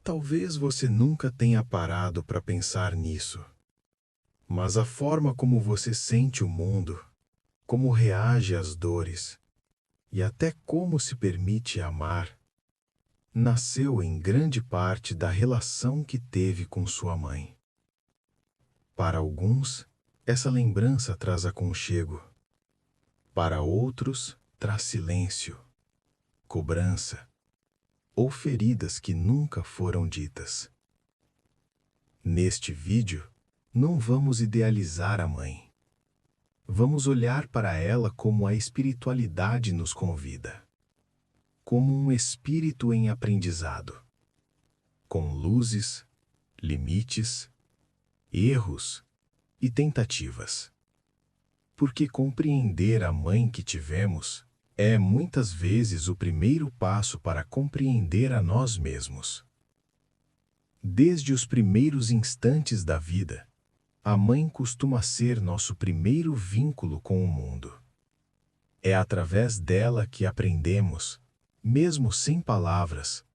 Talvez você nunca tenha parado para pensar nisso, mas a forma como você sente o mundo, como reage às dores e até como se permite amar, nasceu em grande parte da relação que teve com sua mãe. Para alguns, essa lembrança traz aconchego. Para outros, traz silêncio, cobrança ou feridas que nunca foram ditas. Neste vídeo, não vamos idealizar a mãe. Vamos olhar para ela como a espiritualidade nos convida. Como um espírito em aprendizado. Com luzes, limites, erros e tentativas. Porque compreender a mãe que tivemos é muitas vezes o primeiro passo para compreender a nós mesmos. Desde os primeiros instantes da vida, a mãe costuma ser nosso primeiro vínculo com o mundo. É através dela que aprendemos, mesmo sem palavras,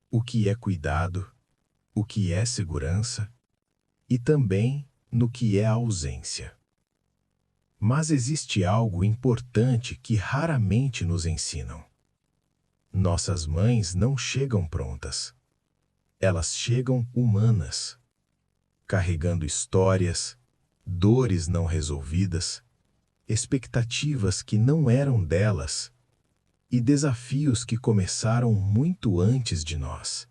o que é cuidado, o que é segurança e também no que é ausência. Mas existe algo importante que raramente nos ensinam. Nossas mães não chegam prontas. Elas chegam humanas, carregando histórias, dores não resolvidas, expectativas que não eram delas e desafios que começaram muito antes de nós.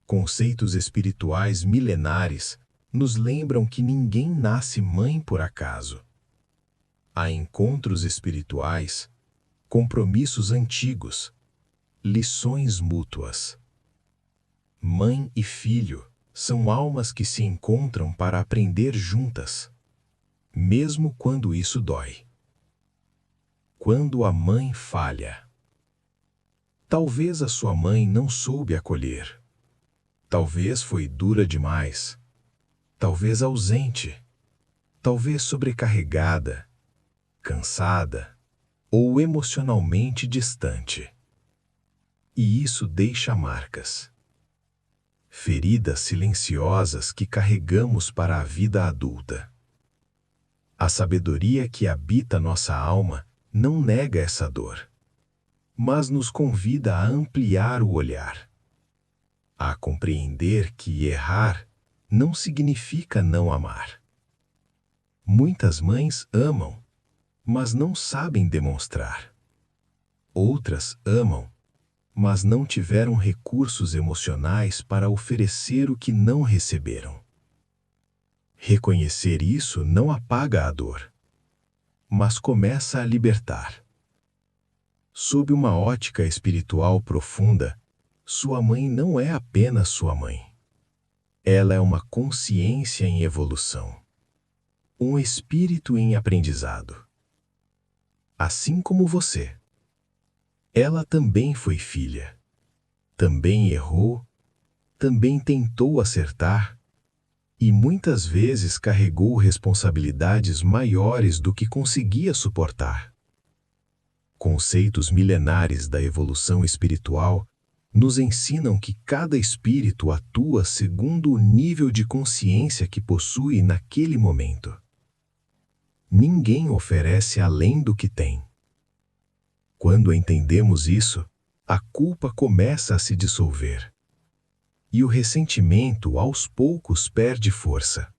Conceitos espirituais milenares nos lembram que ninguém nasce mãe por acaso. Há encontros espirituais, compromissos antigos, lições mútuas. Mãe e filho são almas que se encontram para aprender juntas, mesmo quando isso dói. Quando a mãe falha. Talvez a sua mãe não soube acolher. Talvez foi dura demais. Talvez ausente. Talvez sobrecarregada, cansada ou emocionalmente distante. E isso deixa marcas. Feridas silenciosas que carregamos para a vida adulta. A sabedoria que habita nossa alma não nega essa dor, mas nos convida a ampliar o olhar, a compreender que errar não significa não amar. Muitas mães amam, mas não sabem demonstrar. Outras amam, mas não tiveram recursos emocionais para oferecer o que não receberam. Reconhecer isso não apaga a dor, mas começa a libertar. Sob uma ótica espiritual profunda, sua mãe não é apenas sua mãe. Ela é uma consciência em evolução, um espírito em aprendizado. Assim como você. Ela também foi filha. Também errou, também tentou acertar e muitas vezes carregou responsabilidades maiores do que conseguia suportar. Conceitos milenares da evolução espiritual nos ensinam que cada espírito atua segundo o nível de consciência que possui naquele momento. Ninguém oferece além do que tem. Quando entendemos isso, a culpa começa a se dissolver. E o ressentimento aos poucos perde força.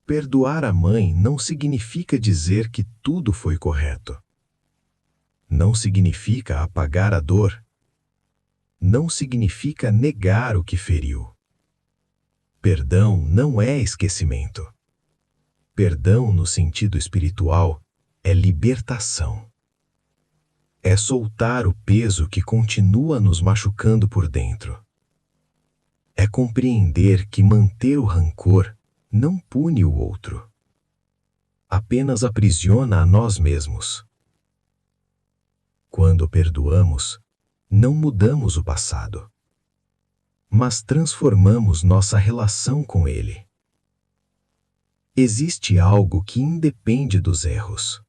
Perdoar a mãe não significa dizer que tudo foi correto. Não significa apagar a dor. Não significa negar o que feriu. Perdão não é esquecimento. Perdão no sentido espiritual é libertação. É soltar o peso que continua nos machucando por dentro. É compreender que manter o rancor não pune o outro. Apenas aprisiona a nós mesmos. Quando perdoamos, não mudamos o passado, mas transformamos nossa relação com ele. Existe algo que independe dos erros.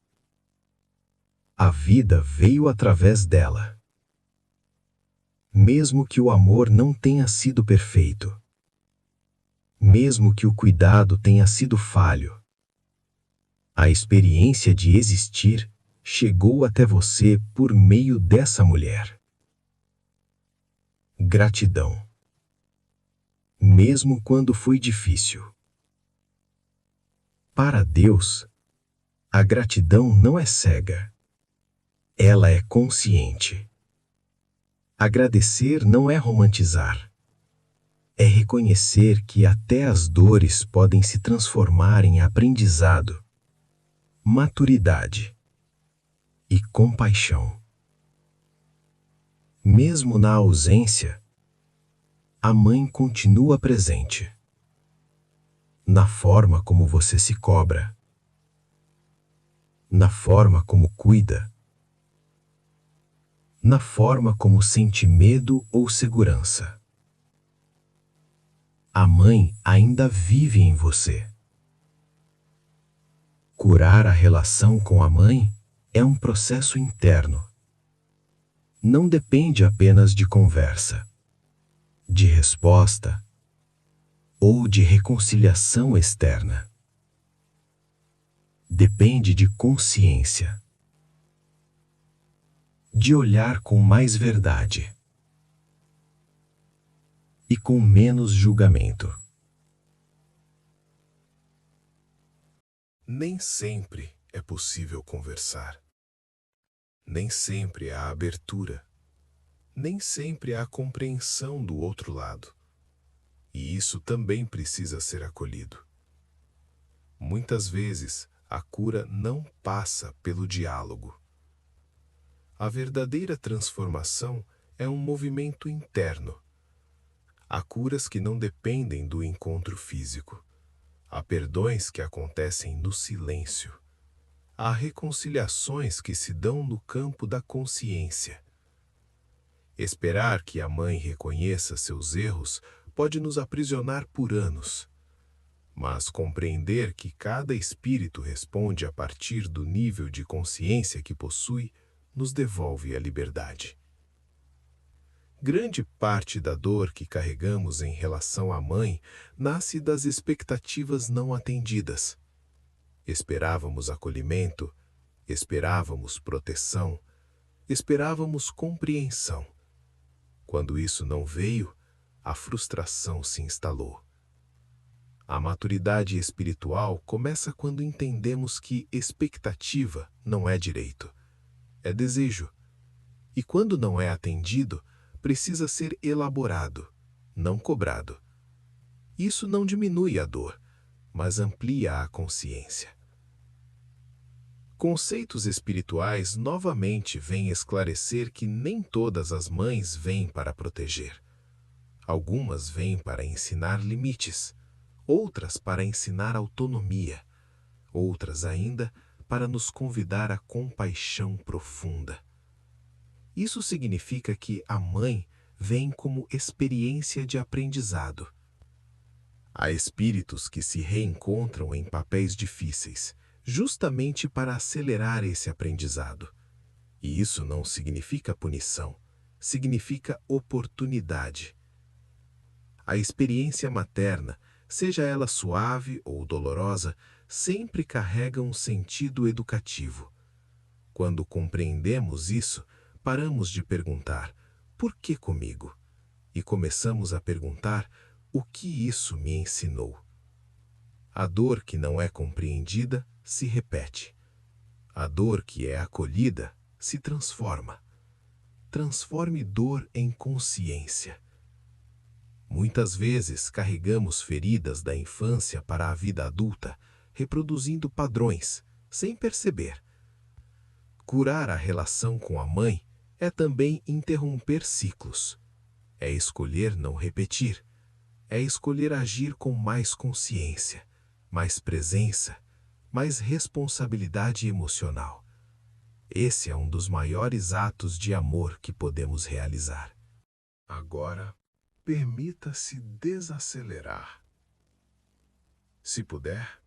A vida veio através dela. mesmo que o amor não tenha sido perfeito, mesmo que o cuidado tenha sido falho. A experiência de existir chegou até você por meio dessa mulher. Gratidão. Mesmo quando foi difícil. Para Deus, a gratidão não é cega. Ela é consciente. Agradecer não é romantizar. É reconhecer que até as dores podem se transformar em aprendizado, maturidade e compaixão. Mesmo na ausência, a mãe continua presente. Na forma como você se cobra, na forma como cuida, na forma como sente medo ou segurança. A mãe ainda vive em você. Curar a relação com a mãe é um processo interno. Não depende apenas de conversa, de resposta ou de reconciliação externa. Depende de consciência, de olhar com mais verdade e com menos julgamento. Nem sempre é possível conversar. Nem sempre há abertura. Nem sempre há compreensão do outro lado. E isso também precisa ser acolhido. Muitas vezes, a cura não passa pelo diálogo. A verdadeira transformação é um movimento interno. Há curas que não dependem do encontro físico. Há perdões que acontecem no silêncio. Há reconciliações que se dão no campo da consciência. Esperar que a mãe reconheça seus erros pode nos aprisionar por anos. Mas compreender que cada espírito responde a partir do nível de consciência que possui, nos devolve a liberdade. Grande parte da dor que carregamos em relação à mãe nasce das expectativas não atendidas. Esperávamos acolhimento, esperávamos proteção, esperávamos compreensão. Quando isso não veio, a frustração se instalou. A maturidade espiritual começa quando entendemos que expectativa não é direito, é desejo. E quando não é atendido, precisa ser elaborado, não cobrado. Isso não diminui a dor, mas amplia a consciência. Conceitos espirituais novamente vêm esclarecer que nem todas as mães vêm para proteger. Algumas vêm para ensinar limites, outras para ensinar autonomia, outras ainda para nos convidar à compaixão profunda. Isso significa que a mãe vem como experiência de aprendizado. Há espíritos que se reencontram em papéis difíceis, justamente para acelerar esse aprendizado. E isso não significa punição, significa oportunidade. A experiência materna, seja ela suave ou dolorosa, sempre carrega um sentido educativo. Quando compreendemos isso, paramos de perguntar, por que comigo? E começamos a perguntar, o que isso me ensinou? A dor que não é compreendida se repete. A dor que é acolhida se transforma. Transforme dor em consciência. Muitas vezes carregamos feridas da infância para a vida adulta, reproduzindo padrões, sem perceber. Curar a relação com a mãe é também interromper ciclos. É escolher não repetir. É escolher agir com mais consciência, mais presença, mais responsabilidade emocional. Esse é um dos maiores atos de amor que podemos realizar. Agora, permita-se desacelerar. Se puder,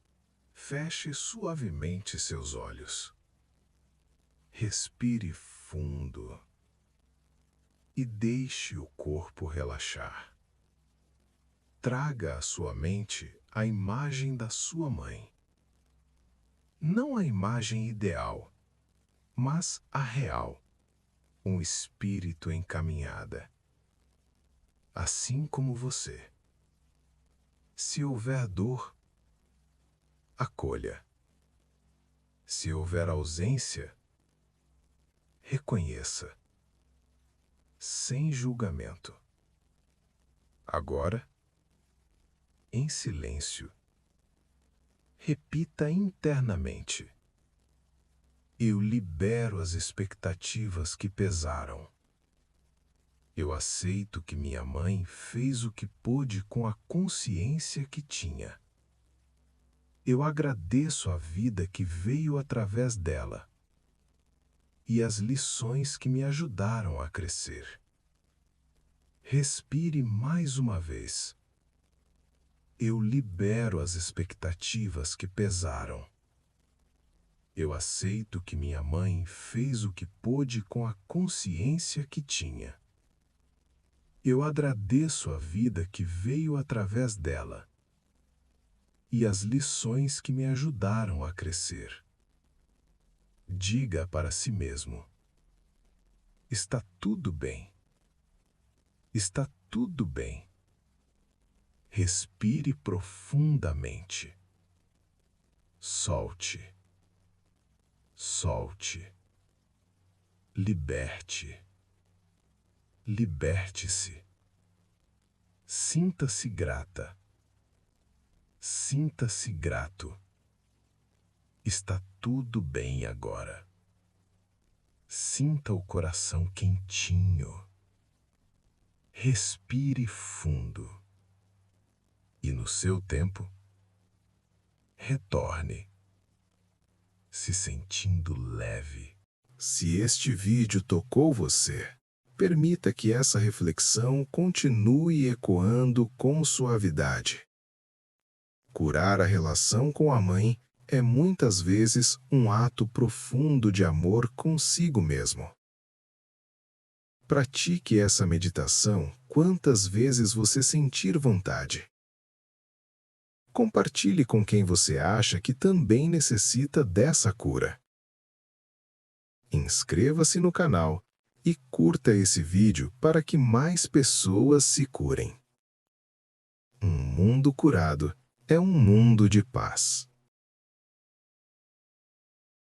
feche suavemente seus olhos. Respire fundo e deixe o corpo relaxar. Traga à sua mente a imagem da sua mãe. Não a imagem ideal, mas a real, um espírito encaminhada. Assim como você. Se houver dor, acolha. Se houver ausência, reconheça, sem julgamento. Agora, em silêncio, repita internamente: eu libero as expectativas que pesaram. Eu aceito que minha mãe fez o que pôde com a consciência que tinha. Eu agradeço a vida que veio através dela e as lições que me ajudaram a crescer. Respire mais uma vez. Eu libero as expectativas que pesaram. Eu aceito que minha mãe fez o que pôde com a consciência que tinha. Eu agradeço a vida que veio através dela e as lições que me ajudaram a crescer. Diga para si mesmo: está tudo bem. Está tudo bem. Respire profundamente. Solte. Solte. Liberte. Liberte-se. Sinta-se grata. Sinta-se grato. Está tudo bem agora. Sinta o coração quentinho. Respire fundo. E no seu tempo, retorne, se sentindo leve. Se este vídeo tocou você, permita que essa reflexão continue ecoando com suavidade. Curar a relação com a mãe é muitas vezes um ato profundo de amor consigo mesmo. Pratique essa meditação quantas vezes você sentir vontade. Compartilhe com quem você acha que também necessita dessa cura. Inscreva-se no canal e curta esse vídeo para que mais pessoas se curem. Um mundo curado é um mundo de paz.